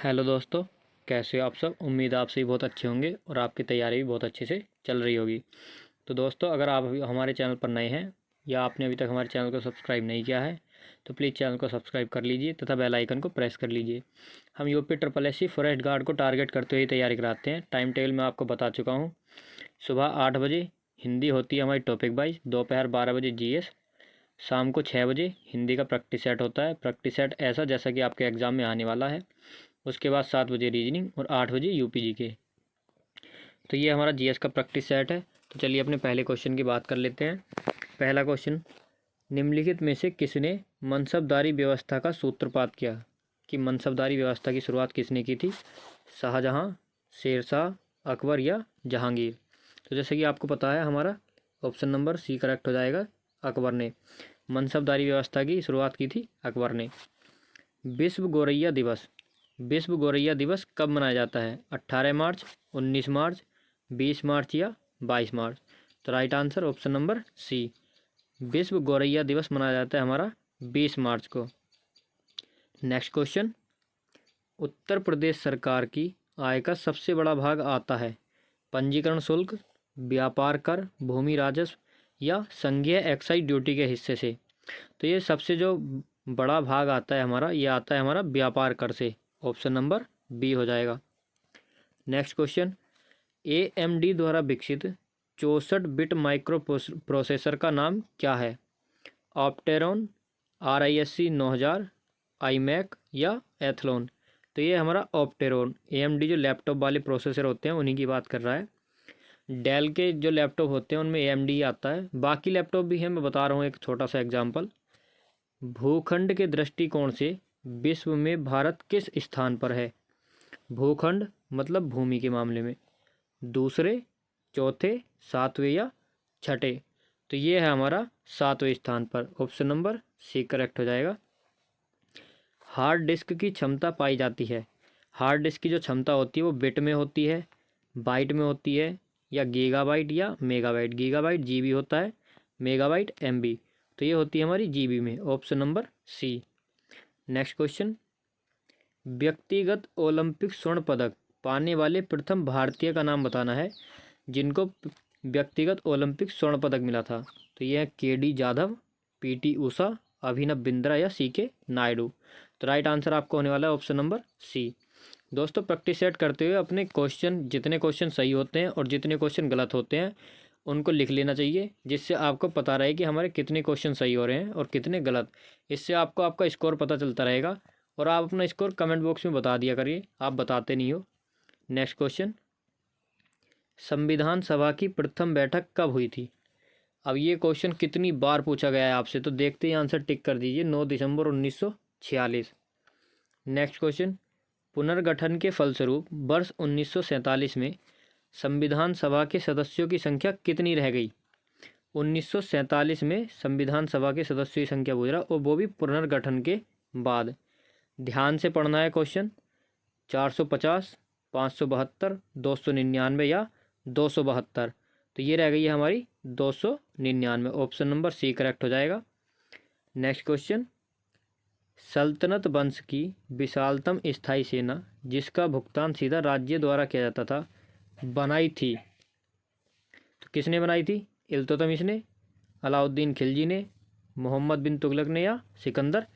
Hello दोस्तों, कैसे हो आप सब। उम्मीद है आप सभी बहुत अच्छे होंगे और आपकी तैयारी भी बहुत अच्छे से चल रही होगी। तो दोस्तों, अगर आप अभी हमारे चैनल पर नए हैं या आपने अभी तक हमारे चैनल को सब्सक्राइब नहीं किया है तो प्लीज़ चैनल को सब्सक्राइब कर लीजिए तथा बेल आइकन को प्रेस कर लीजिए। हम UP triple S C forest guard को टारगेट करते हुए तैयारी कराते हैं। टाइम टेबल मैं आपको बता चुका हूँ। सुबह 8 बजे हिंदी होती है हमारी टॉपिक वाइज, दोपहर 12 बजे GS, शाम को 6 बजे हिंदी का प्रैक्टिस सेट होता है। प्रैक्टिस सेट ऐसा जैसा कि आपके एग्ज़ाम में आने वाला है। उसके बाद 7 बजे रीजनिंग और 8 बजे UPG के। तो ये हमारा GS का प्रैक्टिस सेट है। तो चलिए अपने पहले क्वेश्चन की बात कर लेते हैं। पहला क्वेश्चन, निम्नलिखित में से किसने मनसबदारी व्यवस्था का सूत्रपात किया। कि मनसबदारी व्यवस्था की शुरुआत किसने की थी। शाहजहाँ, शेरशाह, अकबर या जहांगीर। तो जैसे कि आपको पता है हमारा ऑप्शन नंबर C करेक्ट हो जाएगा। अकबर ने मनसबदारी व्यवस्था की शुरुआत की थी, अकबर ने। विश्व गौरैया दिवस, विश्व गौरैया दिवस कब मनाया जाता है। 18 मार्च, 19 मार्च, 20 मार्च या 22 मार्च। तो right answer option number C, विश्व गौरैया दिवस मनाया जाता है हमारा 20 मार्च को। नेक्स्ट क्वेश्चन, उत्तर प्रदेश सरकार की आय का सबसे बड़ा भाग आता है पंजीकरण शुल्क, व्यापार कर, भूमि राजस्व या संघीय एक्साइज ड्यूटी के हिस्से से। तो ये सबसे जो बड़ा भाग आता है हमारा, ये आता है हमारा व्यापार कर से। ऑप्शन नंबर B हो जाएगा। नेक्स्ट क्वेश्चन, AMD द्वारा विकसित 64 बिट माइक्रो प्रोसेसर का नाम क्या है। ऑप्टेरॉन, RISC 9000, iMac या एथलॉन। तो ये हमारा ऑप्टेरॉन, AMD जो लैपटॉप वाले प्रोसेसर होते हैं उन्हीं की बात कर रहा है। डेल के जो लैपटॉप होते हैं उनमें AMD ही आता है। बाकी लैपटॉप भी है, मैं बता रहा हूँ एक छोटा सा एग्जाम्पल। भूखंड के दृष्टिकोण से विश्व में भारत किस स्थान पर है। भूखंड मतलब भूमि के मामले में, दूसरे, चौथे, सातवें या छठे। तो ये है हमारा 7वें स्थान पर। ऑप्शन नंबर C करेक्ट हो जाएगा। हार्ड डिस्क की क्षमता पाई जाती है। हार्ड डिस्क की जो क्षमता होती है वो बिट में होती है, बाइट में होती है या गीगाबाइट या मेगाबाइट। गीगाबाइट GB होता है, मेगाबाइट MB। तो ये होती है हमारी GB में। Option number C। Next question, व्यक्तिगत ओलंपिक स्वर्ण पदक पाने वाले प्रथम भारतीय का नाम बताना है जिनको व्यक्तिगत ओलंपिक स्वर्ण पदक मिला था। तो ये है KD जाधव, PT ऊषा, अभिनव बिंद्रा या CK नायडू। तो राइट आंसर आपको होने वाला है ऑप्शन नंबर C। दोस्तों, प्रैक्टिस सेट करते हुए अपने क्वेश्चन, जितने क्वेश्चन सही होते हैं और जितने क्वेश्चन गलत होते हैं उनको लिख लेना चाहिए, जिससे आपको पता रहे कि हमारे कितने क्वेश्चन सही हो रहे हैं और कितने गलत। इससे आपको आपका स्कोर पता चलता रहेगा और आप अपना स्कोर कमेंट बॉक्स में बता दिया करिए, आप बताते नहीं हो। नेक्स्ट क्वेश्चन, संविधान सभा की प्रथम बैठक कब हुई थी। अब ये क्वेश्चन कितनी बार पूछा गया है आपसे, तो देखते ही आंसर टिक कर दीजिए। 9 दिसंबर 1946। नेक्स्ट क्वेश्चन, पुनर्गठन के फलस्वरूप वर्ष 1947 में संविधान सभा के सदस्यों की संख्या कितनी रह गई। 1947 में संविधान सभा के सदस्यों की संख्या पूछ रहा, और वो भी पुनर्गठन के बाद। ध्यान से पढ़ना है क्वेश्चन। 450, 572, 299 या 272। तो ये रह गई है हमारी 299। ऑप्शन नंबर C करेक्ट हो जाएगा। नेक्स्ट क्वेश्चन, सल्तनत वंश की विशालतम स्थायी सेना जिसका भुगतान सीधा राज्य द्वारा किया जाता था बनाई थी। तो किसने बनाई थी। इल्तुतमिश ने, अलाउद्दीन खिलजी ने, मोहम्मद बिन तुगलक ने या सिकंदर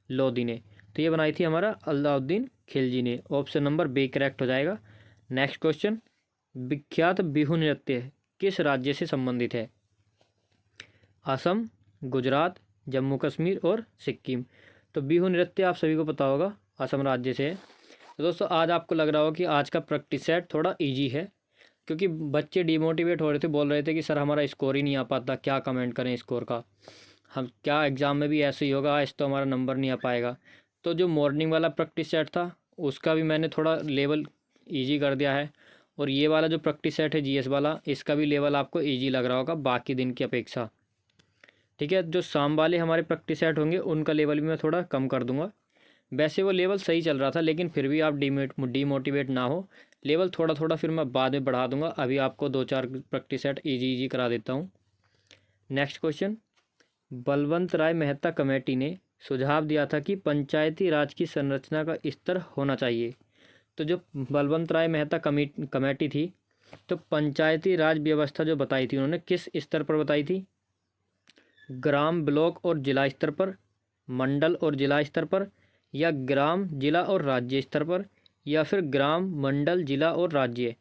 लोदी ने। तो ये बनाई थी हमारा अलाउद्दीन खिलजी ने। ऑप्शन नंबर B करेक्ट हो जाएगा। नेक्स्ट क्वेश्चन, विख्यात बिहू नृत्य किस राज्य से संबंधित है। असम, गुजरात, जम्मू कश्मीर और सिक्किम। तो बिहू नृत्य आप सभी को पता होगा असम राज्य से है। तो दोस्तों, आज आपको लग रहा हो कि आज का प्रैक्टिस सेट थोड़ा इजी है, क्योंकि बच्चे डिमोटिवेट हो रहे थे, बोल रहे थे कि सर हमारा स्कोर ही नहीं आ पाता, क्या कमेंट करें स्कोर का, हम क्या एग्ज़ाम में भी ऐसे ही होगा, आज तो हमारा नंबर नहीं आ पाएगा। तो जो मॉर्निंग वाला प्रैक्टिस सेट था उसका भी मैंने थोड़ा लेवल ईजी कर दिया है, और ये वाला जो प्रैक्टिस सेट है GS वाला, इसका भी लेवल आपको ईजी लग रहा होगा बाकी दिन की अपेक्षा। ठीक है, जो शाम वाले हमारे प्रैक्टिस सेट होंगे उनका लेवल भी मैं थोड़ा कम कर दूंगा। वैसे वो लेवल सही चल रहा था, लेकिन फिर भी आप डीमोटिवेट ना हो। लेवल थोड़ा थोड़ा फिर मैं बाद में बढ़ा दूंगा। अभी आपको 2-4 प्रैक्टिस सेट इजी करा देता हूँ। नेक्स्ट क्वेश्चन, बलवंत राय मेहता कमेटी ने सुझाव दिया था कि पंचायती राज की संरचना का स्तर होना चाहिए। तो जो बलवंत राय मेहता कमेटी थी, तो पंचायती राज व्यवस्था जो बताई थी उन्होंने किस स्तर पर बताई थी? ग्राम, ब्लॉक और जिला स्तर पर, मंडल और जिला स्तर पर, या ग्राम, जिला और राज्य स्तर पर, या फिर ग्राम, मंडल, जिला और राज्य।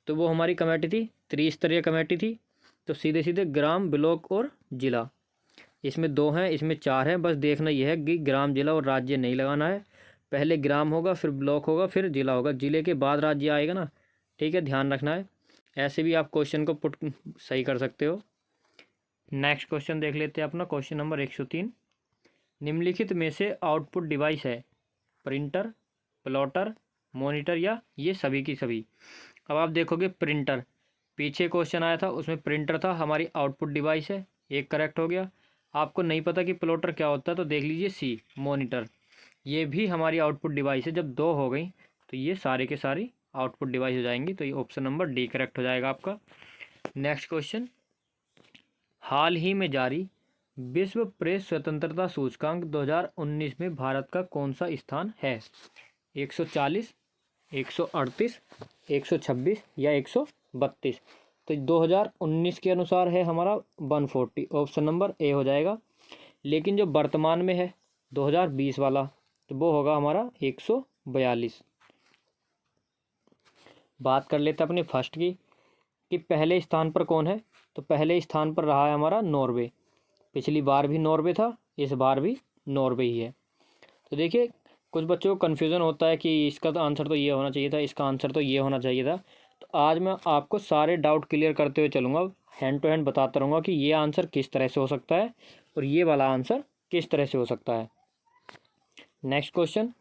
तो वो हमारी कमेटी थी, त्रिस्तरीय कमेटी थी। तो सीधे सीधे ग्राम, ब्लॉक और जिला, इसमें 2 हैं, इसमें 4 हैं। बस देखना यह है कि ग्राम, जिला और राज्य नहीं लगाना है। पहले ग्राम होगा, फिर ब्लॉक होगा, फिर जिला होगा, जिले के बाद राज्य आएगा ना। ठीक है, ध्यान रखना है। ऐसे भी आप क्वेश्चन को पुट सही कर सकते हो। नेक्स्ट क्वेश्चन देख लेते हैं अपना, क्वेश्चन नंबर 103। निम्नलिखित में से आउटपुट डिवाइस है प्रिंटर, प्लॉटर, मॉनिटर या ये सभी की सभी। अब आप देखोगे प्रिंटर, पीछे क्वेश्चन आया था उसमें प्रिंटर था, हमारी आउटपुट डिवाइस है, एक करेक्ट हो गया। आपको नहीं पता कि प्लॉटर क्या होता है तो देख लीजिए सी, मॉनिटर, ये भी हमारी आउटपुट डिवाइस है। जब 2 हो गई तो ये सारे के सारी आउटपुट डिवाइस हो जाएंगी। तो ये ऑप्शन नंबर डी करेक्ट हो जाएगा आपका। नेक्स्ट क्वेश्चन, हाल ही में जारी विश्व प्रेस स्वतंत्रता सूचकांक 2019 में भारत का कौन सा स्थान है? 140, 138, 126 या 132। तो 2019 के अनुसार है हमारा 140, ऑप्शन नंबर ए हो जाएगा। लेकिन जो वर्तमान में है 2020 वाला, तो वो होगा हमारा 142। बात कर लेते हैं अपने फर्स्ट की, कि पहले स्थान पर कौन है। तो पहले स्थान पर रहा है हमारा नॉर्वे। पिछली बार भी नॉर्वे था, इस बार भी नॉर्वे ही है। तो देखिए कुछ बच्चों को कन्फ्यूज़न होता है कि इसका तो आंसर तो ये होना चाहिए था, इसका आंसर तो ये होना चाहिए था। तो आज मैं आपको सारे डाउट क्लियर करते हुए चलूँगा, हैंड टू हैंड बताता रहूँगा कि ये आंसर किस तरह से हो सकता है और ये वाला आंसर किस तरह से हो सकता है। नेक्स्ट क्वेश्चन,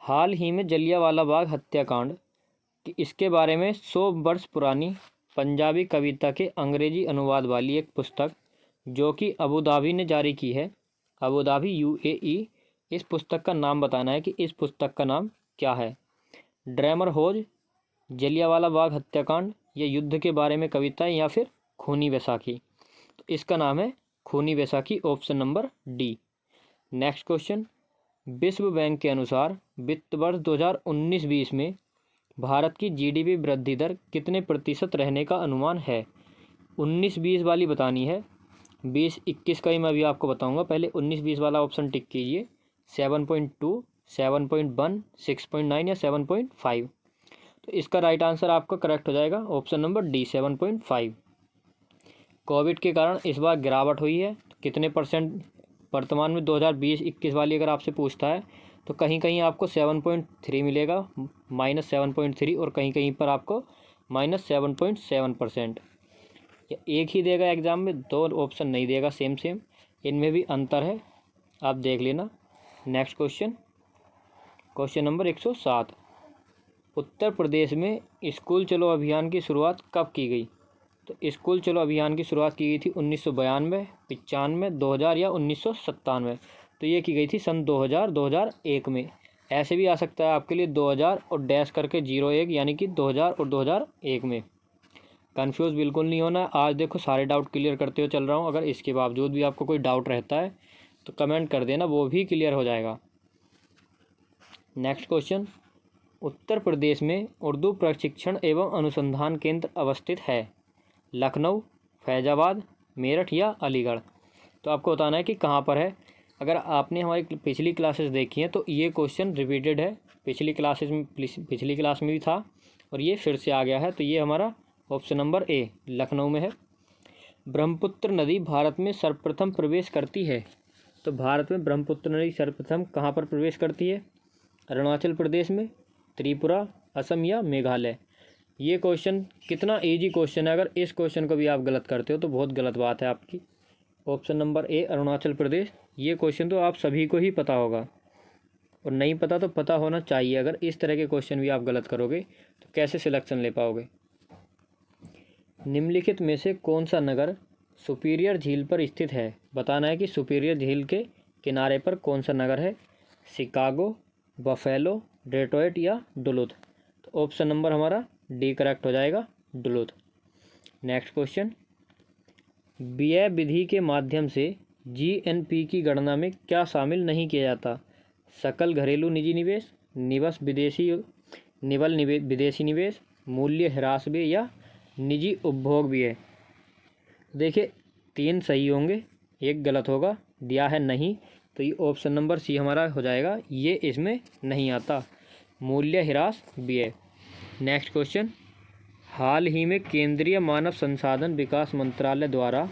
हाल ही में जलियांवाला बाग हत्याकांड कि इसके बारे में 100 वर्ष पुरानी पंजाबी कविता के अंग्रेजी अनुवाद वाली एक पुस्तक जो कि अबू धाबी ने जारी की है, अबू धाबी UAE। इस पुस्तक का नाम बताना है कि इस पुस्तक का नाम क्या है? ड्रेमर होज, जलियांवाला बाग हत्याकांड, या युद्ध के बारे में कविता, या फिर खूनी बैसाखी। तो इसका नाम है खूनी Baisakhi, option number D. Next question, विश्व बैंक के अनुसार वित्त वर्ष 2019-20 में भारत की GDP वृद्धि दर कितने प्रतिशत रहने का अनुमान है? 19-20 वाली बतानी है, 20-21 का ही मैं अभी आपको बताऊंगा। पहले 19-20 वाला ऑप्शन टिक कीजिए, 7.2, 7.1, 6.9 या 7.5। तो इसका राइट आंसर आपका करेक्ट हो जाएगा, ऑप्शन नंबर डी, 7.5। कोविड के कारण इस बार गिरावट हुई है, तो कितने परसेंट वर्तमान में 2020-21 वाली अगर आपसे पूछता है तो कहीं कहीं आपको 7.3 मिलेगा, -7.3, और कहीं कहीं पर आपको -7.7%। एक ही देगा एग्जाम में, 2 ऑप्शन नहीं देगा सेम, इनमें भी अंतर है, आप देख लेना। Next question, question number 107। Uttar Pradesh में स्कूल चलो अभियान की शुरुआत कब की गई? तो स्कूल चलो अभियान की शुरुआत की गई थी 1992, 95, 2000 या 1997। तो ये की गई थी सन 2000, 2001 में। ऐसे भी आ सकता है आपके लिए 2000 और डैश करके 01, यानी कि 2000 और 2001 में। कंफ्यूज बिल्कुल नहीं होना। आज देखो सारे डाउट क्लियर करते हुए चल रहा हूँ। अगर इसके बावजूद भी आपको कोई डाउट रहता है तो कमेंट कर देना, वो भी क्लियर हो जाएगा। नेक्स्ट क्वेश्चन, उत्तर प्रदेश में उर्दू प्रशिक्षण एवं अनुसंधान केंद्र अवस्थित है? लखनऊ, फैज़ाबाद, मेरठ या अलीगढ़। तो आपको बताना है कि कहाँ पर है। अगर आपने हमारी पिछली क्लासेस देखी हैं तो ये क्वेश्चन रिपीटेड है, पिछली क्लास में भी था और ये फिर से आ गया है। तो ये हमारा ऑप्शन नंबर ए, लखनऊ में है। ब्रह्मपुत्र नदी भारत में सर्वप्रथम प्रवेश करती है? तो भारत में ब्रह्मपुत्र नदी सर्वप्रथम कहाँ पर प्रवेश करती है? अरुणाचल प्रदेश में, त्रिपुरा, असम या मेघालय। ये क्वेश्चन कितना इजी क्वेश्चन है, अगर इस क्वेश्चन को भी आप गलत करते हो तो बहुत गलत बात है आपकी। Option number A, Arunachal Pradesh. ये क्वेश्चन तो आप सभी को ही पता होगा, और नहीं पता तो पता होना चाहिए। अगर इस तरह के क्वेश्चन भी आप गलत करोगे तो कैसे सिलेक्शन ले पाओगे। निम्नलिखित में से कौन सा नगर सुपीरियर झील पर स्थित है? बताना है कि सुपीरियर झील के किनारे पर कौन सा नगर है? शिकागो, बफेलो, डेट्रॉइट या डुलुथ। तो ऑप्शन नंबर हमारा डी करेक्ट हो जाएगा, डुलुथ। नेक्स्ट क्वेश्चन, व्यय विधि के माध्यम से GNP की गणना में क्या शामिल नहीं किया जाता? सकल घरेलू निजी निवेश, निवेश विदेशी विदेशी निवेश, मूल्य ह्रास व्यय या निजी उपभोग व्यय। देखिए 3 सही होंगे, 1 गलत होगा। दिया है नहीं, तो ये ऑप्शन नंबर सी हमारा हो जाएगा, ये इसमें नहीं आता, मूल्य ह्रास व्यय। नेक्स्ट क्वेश्चन, हाल ही में केंद्रीय मानव संसाधन विकास मंत्रालय द्वारा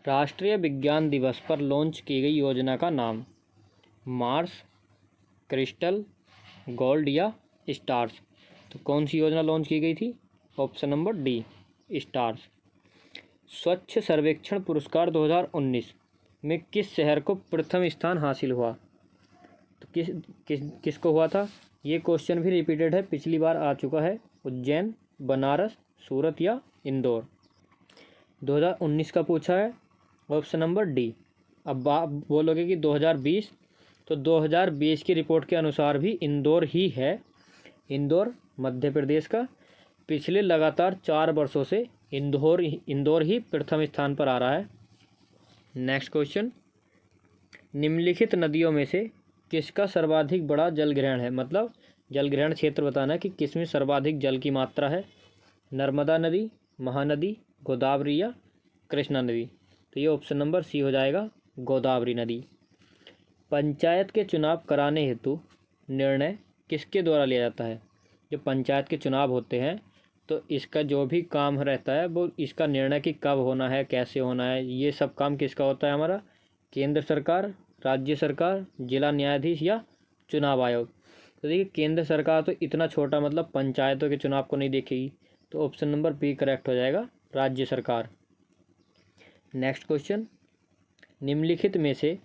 राष्ट्रीय विज्ञान दिवस पर लॉन्च की गई योजना का नाम, मार्स, क्रिस्टल, गोल्ड या स्टार्स। तो कौन सी योजना लॉन्च की गई थी? Option number D, stars. स्वच्छ सर्वेक्षण पुरस्कार 2019 में किस शहर को प्रथम स्थान हासिल हुआ? तो किसको हुआ था? ये क्वेश्चन भी रिपीटेड है, पिछली बार आ चुका है। उज्जैन, बनारस, सूरत या इंदौर। 2019 का पूछा है, ऑप्शन नंबर डी। अब आप बोलोगे कि 2020, तो 2020 की रिपोर्ट के अनुसार भी इंदौर ही है। इंदौर मध्य प्रदेश का पिछले लगातार 4 वर्षों से इंदौर ही प्रथम स्थान पर आ रहा है। नेक्स्ट क्वेश्चन, निम्नलिखित नदियों में से किसका सर्वाधिक बड़ा जलग्रहण है? मतलब जलग्रहण क्षेत्र बताना है कि किसमें सर्वाधिक जल की मात्रा है। नर्मदा नदी, महानदी, गोदावरी या कृष्णा नदी। तो ये ऑप्शन नंबर सी हो जाएगा, गोदावरी नदी। पंचायत के चुनाव कराने हेतु निर्णय किसके द्वारा लिया जाता है? जो पंचायत के चुनाव होते हैं तो इसका जो भी काम रहता है वो इसका निर्णय कि कब होना है, कैसे होना है, ये सब काम किसका होता है? हमारा केंद्र सरकार, राज्य सरकार, जिला न्यायाधीश या चुनाव आयोग। तो देखिए केंद्र सरकार तो इतना छोटा, मतलब पंचायतों के चुनाव को नहीं देखेगी, तो ऑप्शन नंबर बी करेक्ट हो जाएगा, राज्य सरकार। नेक्स्ट क्वेश्चन, निम्नलिखित में से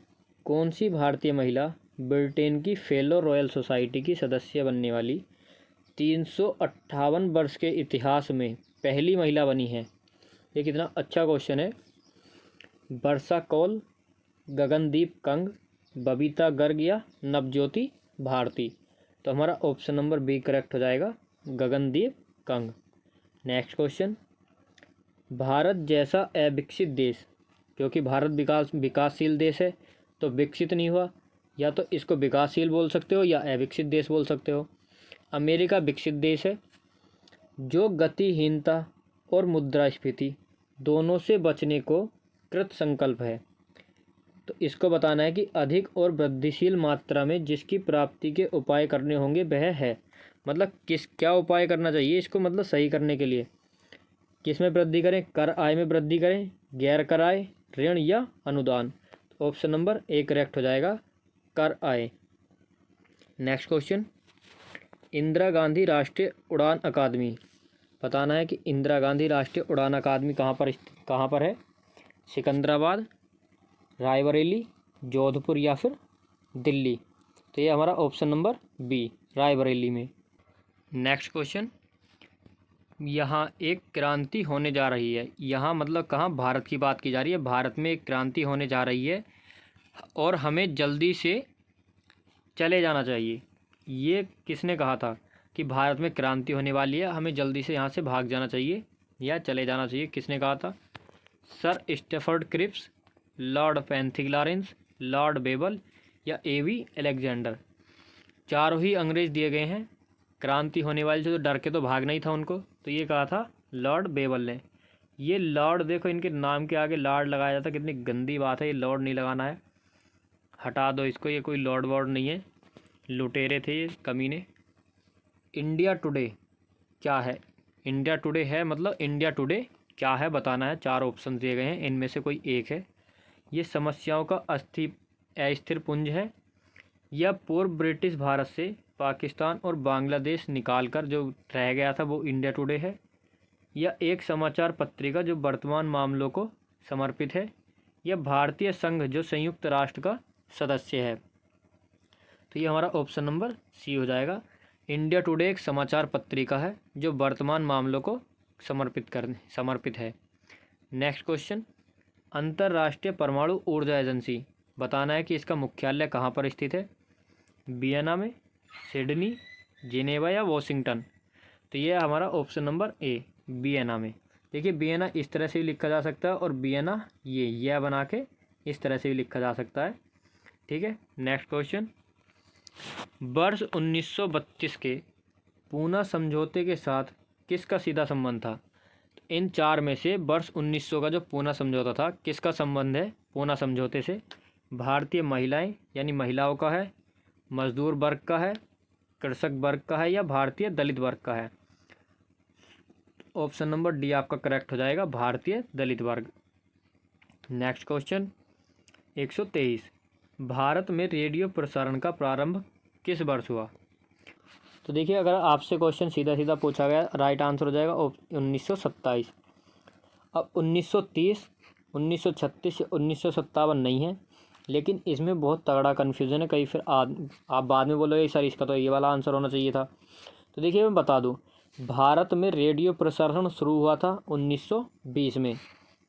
कौन सी भारतीय महिला ब्रिटेन की फेलो रॉयल सोसाइटी की सदस्य बनने वाली 358 वर्ष के इतिहास में पहली महिला बनी है? ये कितना अच्छा क्वेश्चन है। वर्षा कौल, गगनदीप कंग, बबीता गर्ग या नवज्योति भारती। तो हमारा ऑप्शन नंबर बी करेक्ट हो जाएगा, गगनदीप कंग। नेक्स्ट क्वेश्चन, भारत जैसा अविकसित देश, क्योंकि भारत विकासशील देश है तो विकसित नहीं हुआ, या तो इसको विकासशील बोल सकते हो या अविकसित देश बोल सकते हो। अमेरिका विकसित देश है जो गतिहीनता और मुद्रास्फीति दोनों से बचने को कृत संकल्प है। तो इसको बताना है कि अधिक और वृद्धिशील मात्रा में जिसकी प्राप्ति के उपाय करने होंगे वह है। मतलब क्या उपाय करना चाहिए इसको, मतलब सही करने के लिए किस में वृद्धि करें? कर आय में वृद्धि करें, गैर कर आय, ऋण या अनुदान। ऑप्शन नंबर ए करेक्ट हो जाएगा, कर आय। नेक्स्ट क्वेश्चन, इंदिरा गांधी राष्ट्रीय उड़ान अकादमी, बताना है कि इंदिरा गांधी राष्ट्रीय उड़ान अकादमी कहाँ पर है? सिकंदराबाद, रायबरेली, जोधपुर या फिर दिल्ली। तो ये हमारा ऑप्शन नंबर बी, रायबरेली में। नेक्स्ट क्वेश्चन, यहाँ एक क्रांति होने जा रही है। यहाँ मतलब कहाँ? भारत की बात की जा रही है। भारत में एक क्रांति होने जा रही है और हमें जल्दी से चले जाना चाहिए। ये किसने कहा था कि भारत में क्रांति होने वाली है, हमें जल्दी से यहाँ से भाग जाना चाहिए या चले जाना चाहिए? किसने कहा था? Sir Stafford Cripps, lord Pethick Lawrence, lord Wavell या एवी अलेक्जेंडर। चारों ही अंग्रेज दिए गए हैं। क्रांति होने वाली थी तो डर के तो भागना ही था उनको, तो ये कहा था लॉर्ड बेबल ने। ये लॉर्ड, देखो इनके नाम के आगे लॉर्ड लगाया जाता, कितनी गंदी बात है। ये लॉर्ड नहीं लगाना है, हटा दो इसको, ये कोई लॉर्ड वॉर्ड नहीं है, लुटेरे थे ये कमीने। इंडिया टुडे क्या है? इंडिया टुडे है, मतलब इंडिया टुडे क्या है बताना है। 4 ऑप्शन दिए गए हैं, इनमें से कोई एक है। ये समस्याओं का अस्थिर पुंज है, यह पूर्व ब्रिटिश भारत से पाकिस्तान और बांग्लादेश निकालकर जो रह गया था वो इंडिया टुडे है, यह एक समाचार पत्रिका जो वर्तमान मामलों को समर्पित है, यह भारतीय संघ जो संयुक्त राष्ट्र का सदस्य है। तो ये हमारा ऑप्शन नंबर सी हो जाएगा। इंडिया टुडे एक समाचार पत्रिका है जो वर्तमान मामलों को समर्पित है। नेक्स्ट क्वेश्चन, अंतर्राष्ट्रीय परमाणु ऊर्जा एजेंसी, बताना है कि इसका मुख्यालय कहाँ पर स्थित है? वियना में, सिडनी, जिनेवा या वॉशिंगटन। तो ये हमारा ऑप्शन नंबर ए, वियना में। देखिए वियना इस तरह से भी लिखा जा सकता है और वियना ये बना के इस तरह से भी लिखा जा सकता है। ठीक है। नेक्स्ट क्वेश्चन, वर्ष 1932 के पूना समझौते के साथ किसका सीधा संबंध था? तो इन चार में से वर्ष 1900 का जो पूना समझौता था किसका संबंध है पूना समझौते से? भारतीय महिलाएं यानी महिलाओं का है, मजदूर वर्ग का है, कृषक वर्ग का है या भारतीय दलित वर्ग का है? ऑप्शन नंबर डी आपका करेक्ट हो जाएगा, भारतीय दलित वर्ग। नेक्स्ट क्वेश्चन 123, भारत में रेडियो प्रसारण का प्रारंभ किस वर्ष हुआ? तो देखिए, अगर आपसे क्वेश्चन सीधा सीधा पूछा गया, राइट आंसर हो जाएगा 1927। अब 1930, 1936 या 1957 नहीं है, लेकिन इसमें बहुत तगड़ा कन्फ्यूज़न है। कहीं फिर आप बाद में बोलोगे सर इसका तो ये वाला आंसर होना चाहिए था। तो देखिए, मैं बता दूं, भारत में रेडियो प्रसारण शुरू हुआ था 1920 में।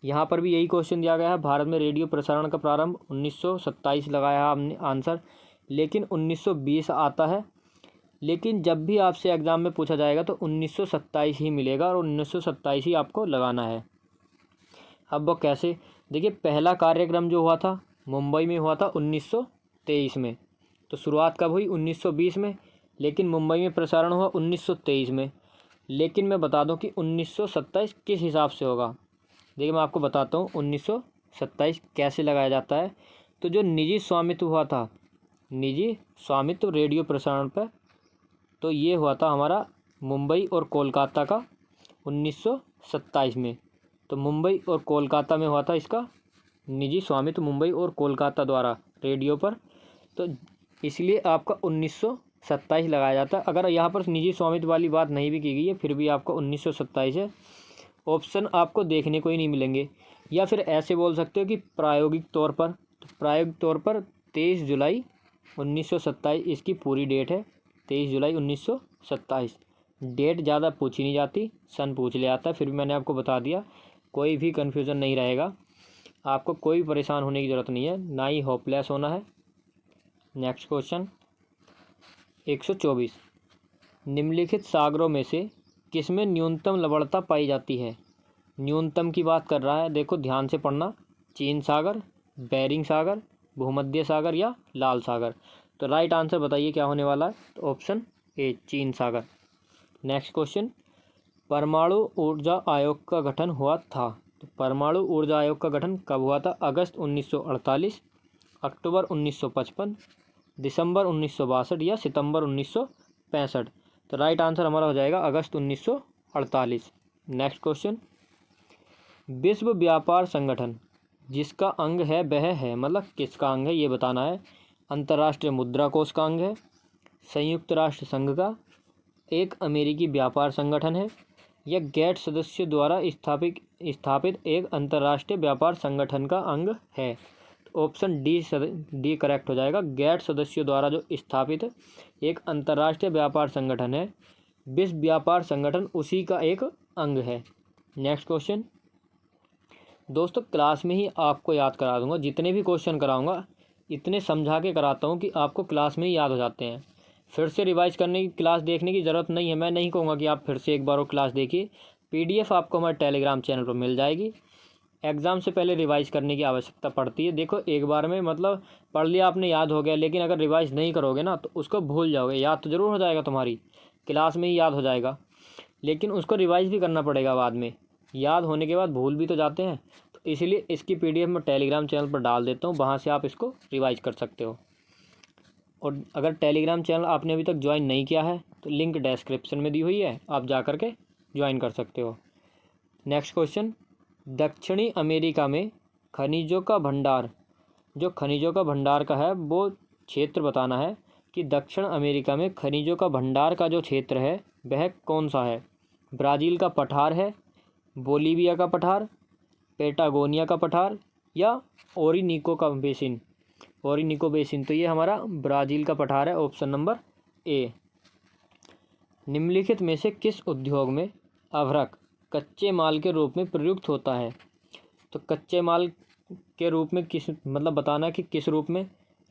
यहाँ पर भी यही क्वेश्चन दिया गया है, भारत में रेडियो प्रसारण का प्रारंभ 1927 लगाया है हमने आंसर, लेकिन 1920 आता है। लेकिन जब भी आपसे एग्ज़ाम में पूछा जाएगा तो 1927 ही मिलेगा और 1927 ही आपको लगाना है। अब वो कैसे? देखिए, पहला कार्यक्रम जो हुआ था मुंबई में हुआ था 1923 में। तो शुरुआत कब हुई? 1920 में, लेकिन मुंबई में प्रसारण हुआ 1923 में। लेकिन मैं बता दूं कि 1927 किस हिसाब से होगा। देखिए, मैं आपको बताता हूँ 1927 कैसे लगाया जाता है। तो जो निजी स्वामित्व हुआ था, निजी स्वामित्व रेडियो प्रसारण पर, तो ये हुआ था हमारा मुंबई और कोलकाता का 1927 में। तो मुंबई और कोलकाता में हुआ था इसका निजी स्वामित्व, मुंबई और कोलकाता द्वारा रेडियो पर। तो इसलिए आपका 1927 लगाया जाता है। अगर यहाँ पर निजी स्वामित्व वाली बात नहीं भी की गई है, फिर भी आपका 1927 है। ऑप्शन आपको देखने को ही नहीं मिलेंगे। या फिर ऐसे बोल सकते हो कि प्रायोगिक तौर पर, तो प्रायोगिक तौर पर 23 जुलाई 1927 इसकी पूरी डेट है। 23 जुलाई 1927 डेट ज़्यादा पूछी नहीं जाती, सन पूछ लिया जाता है। फिर भी मैंने आपको बता दिया, कोई भी कन्फ्यूज़न नहीं रहेगा, आपको कोई परेशान होने की ज़रूरत नहीं है, ना ही होपलेस होना है। नेक्स्ट क्वेश्चन 124, निम्नलिखित सागरों में से किसमें न्यूनतम लवणता पाई जाती है? न्यूनतम की बात कर रहा है, देखो ध्यान से पढ़ना। चीन सागर, बेरिंग सागर, भूमध्य सागर या लाल सागर? तो राइट आंसर बताइए क्या होने वाला है? तो ऑप्शन ए, चीन सागर। नेक्स्ट क्वेश्चन, परमाणु ऊर्जा आयोग का गठन हुआ था। तो परमाणु ऊर्जा आयोग का गठन कब हुआ था? अगस्त 1948, अक्टूबर 1955, दिसंबर 1962 या सितंबर 1965? तो राइट आंसर हमारा हो जाएगा अगस्त 1948। नेक्स्ट क्वेश्चन, विश्व व्यापार संगठन जिसका अंग है वह है, मतलब किसका अंग है ये बताना है। अंतर्राष्ट्रीय मुद्रा कोष का अंग है, संयुक्त राष्ट्र संघ का, एक अमेरिकी व्यापार संगठन है, या गैर सदस्य द्वारा स्थापित एक अंतर्राष्ट्रीय व्यापार संगठन का अंग है? तो ऑप्शन डी करेक्ट हो जाएगा, गैर सदस्यों द्वारा जो स्थापित एक अंतर्राष्ट्रीय व्यापार संगठन है, विश्व व्यापार संगठन उसी का एक अंग है। नेक्स्ट क्वेश्चन, दोस्तों क्लास में ही आपको याद करा दूंगा, जितने भी क्वेश्चन कराऊंगा इतने समझा के कराता हूँ कि आपको क्लास में ही याद हो जाते हैं। फिर से रिवाइज करने की, क्लास देखने की ज़रूरत नहीं है। मैं नहीं कहूँगा कि आप फिर से एक बार वो क्लास देखिए, PDF आपको हमारे टेलीग्राम चैनल पर मिल जाएगी। एग्ज़ाम से पहले रिवाइज करने की आवश्यकता पड़ती है। देखो, एक बार में मतलब पढ़ लिया आपने, याद हो गया, लेकिन अगर रिवाइज नहीं करोगे ना तो उसको भूल जाओगे। याद तो ज़रूर हो जाएगा, तुम्हारी क्लास में ही याद हो जाएगा, लेकिन उसको रिवाइज भी करना पड़ेगा बाद में। याद होने के बाद भूल भी तो जाते हैं, तो इसलिए इसकी PDF मैं टेलीग्राम चैनल पर डाल देता हूँ, वहाँ से आप इसको रिवाइज कर सकते हो। और अगर टेलीग्राम चैनल आपने अभी तक ज्वाइन नहीं किया है तो लिंक डिस्क्रिप्शन में दी हुई है, आप जा कर के ज्वाइन कर सकते हो। नेक्स्ट क्वेश्चन, दक्षिणी अमेरिका में खनिजों का भंडार, जो खनिजों का भंडार का है वो क्षेत्र बताना है कि दक्षिण अमेरिका में खनिजों का भंडार का जो क्षेत्र है वह कौन सा है? ब्राज़ील का पठार है, बोलीविया का पठार, पेटागोनिया का पठार या ओरिनिको का बेसिन? ओरिनिको बेसिन, तो ये हमारा ब्राज़ील का पठार है, ऑप्शन नंबर ए। निम्नलिखित में से किस उद्योग में अभ्रक कच्चे माल के रूप में प्रयुक्त होता है? तो कच्चे माल के रूप में किस, मतलब बताना है कि किस रूप में?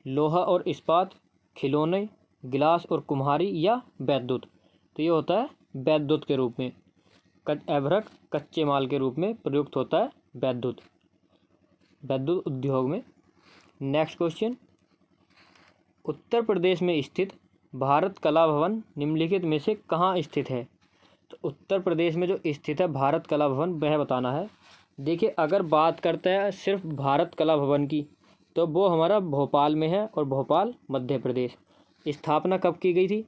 लोहा और इस्पात, खिलौने, गिलास और कुम्हारी या वैद्युत? तो ये होता है वैद्युत के रूप में। अभ्रक कच्चे माल के रूप में प्रयुक्त होता है वैद्युत उद्योग में। नेक्स्ट क्वेश्चन, उत्तर प्रदेश में स्थित भारत कला भवन निम्नलिखित में से कहाँ स्थित है? तो उत्तर प्रदेश में जो स्थित है भारत कला भवन वह बताना है। देखिए, अगर बात करते हैं सिर्फ भारत कला भवन की तो वो हमारा भोपाल में है और भोपाल मध्य प्रदेश। स्थापना कब की गई थी?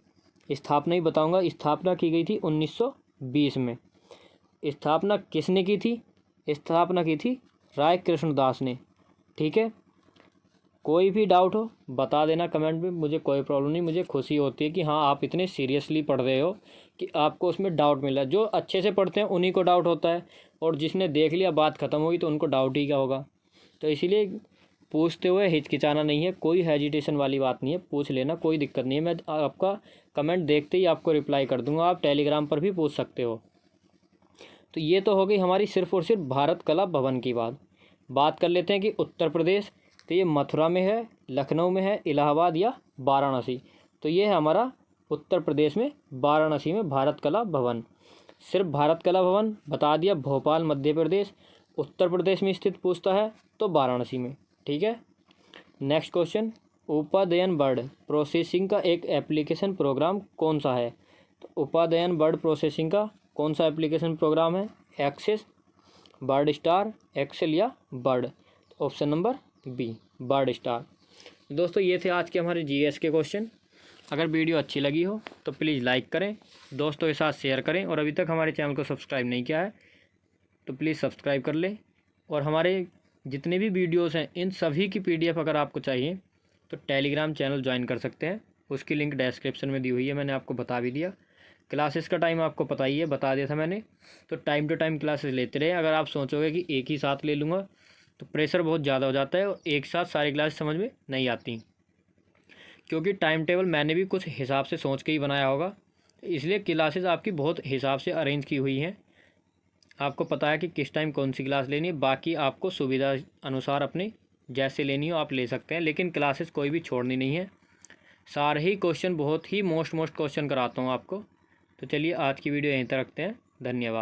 स्थापना ही बताऊंगा। स्थापना की गई थी 1920 में। स्थापना किसने की थी? स्थापना की थी राय कृष्णदास ने। ठीक है, कोई भी डाउट हो बता देना कमेंट में, मुझे कोई प्रॉब्लम नहीं। मुझे खुशी होती है कि हाँ आप इतने सीरियसली पढ़ रहे हो कि आपको उसमें डाउट मिला। जो अच्छे से पढ़ते हैं उन्हीं को डाउट होता है, और जिसने देख लिया बात ख़त्म होगी तो उनको डाउट ही क्या होगा। तो इसीलिए पूछते हुए हिचकिचाना नहीं है, कोई हेजिटेशन वाली बात नहीं है, पूछ लेना, कोई दिक्कत नहीं है। मैं आपका कमेंट देखते ही आपको रिप्लाई कर दूंगा। आप टेलीग्राम पर भी पूछ सकते हो। तो ये तो हो गई हमारी सिर्फ और सिर्फ भारत कला भवन की बात कर लेते हैं कि उत्तर प्रदेश, तो ये मथुरा में है, लखनऊ में है, इलाहाबाद या वाराणसी। तो ये है हमारा उत्तर प्रदेश में वाराणसी में भारत कला भवन। सिर्फ भारत कला भवन बता दिया, भोपाल मध्य प्रदेश। उत्तर प्रदेश में स्थित पूछता है तो वाराणसी में। ठीक है, नेक्स्ट क्वेश्चन, उपादयन वर्ड प्रोसेसिंग का एक एप्लीकेशन प्रोग्राम कौन सा है? तो उपादयन वर्ड प्रोसेसिंग का कौन सा एप्लीकेशन प्रोग्राम है? एक्सेस, वर्ड स्टार, एक्सेल या Word? Option number B, Word Star. दोस्तों ये थे आज के हमारे जीएस के क्वेश्चन। अगर वीडियो अच्छी लगी हो तो प्लीज़ लाइक करें, दोस्तों के साथ शेयर करें, और अभी तक हमारे चैनल को सब्सक्राइब नहीं किया है तो प्लीज़ सब्सक्राइब कर लें। और हमारे जितने भी वीडियोस हैं इन सभी की पीडीएफ अगर आपको चाहिए तो टेलीग्राम चैनल ज्वाइन कर सकते हैं, उसकी लिंक डिस्क्रिप्शन में दी हुई है, मैंने आपको बता भी दिया। क्लासेस का टाइम आपको पता ही है, बता दिया था मैंने। तो टाइम टू टाइम क्लासेस लेते रहे। अगर आप सोचोगे कि एक ही साथ ले लूँगा तो प्रेशर बहुत ज़्यादा हो जाता है और एक साथ सारी क्लास समझ में नहीं आती, क्योंकि टाइम टेबल मैंने भी कुछ हिसाब से सोच के ही बनाया होगा, इसलिए क्लासेस आपकी बहुत हिसाब से अरेंज की हुई हैं। आपको पता है कि किस टाइम कौन सी क्लास लेनी है, बाकी आपको सुविधा अनुसार अपने जैसे लेनी हो आप ले सकते हैं, लेकिन क्लासेस कोई भी छोड़नी नहीं है। सारे ही क्वेश्चन बहुत ही मोस्ट क्वेश्चन कराता हूँ आपको। तो चलिए आज की वीडियो यहीं तक रखते हैं, धन्यवाद।